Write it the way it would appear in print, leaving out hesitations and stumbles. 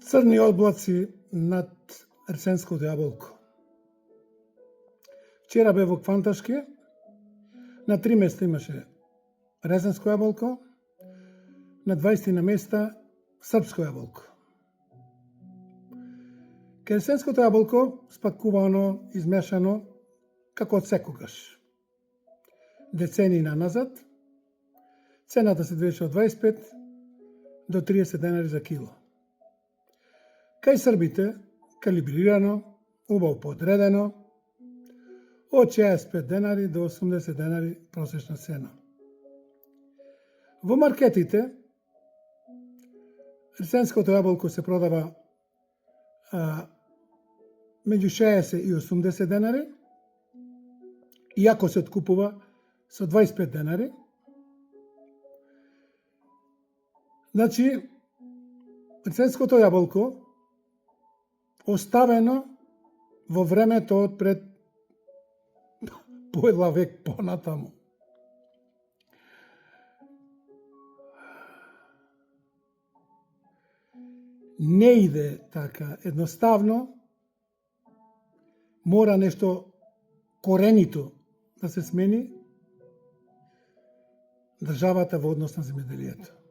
Црни облаци над Рсенското јаболко. Вчера бе во Кванташки, на 3 места имаше Ресенско јаболко, на 20 на места Српско јаболко. Кај Рсенското јаболко спакувано, измешано, како од секогаш. Децении назад, цената се движеше од 25 до 30 денари за кило. Кај србите, калибрирано, убаво подредено, од 65 денари до 80 денари просечна цена. Во маркетите, Рсенското јаболко се продава меѓу 60 и 80 денари, иако се откупува со 25 денари. Значи, Рсенското јаболко оставено во времето од пред поедла век понатаму. Не иде така едноставно, мора нешто коренито да се смени државата во однос на земјоделието.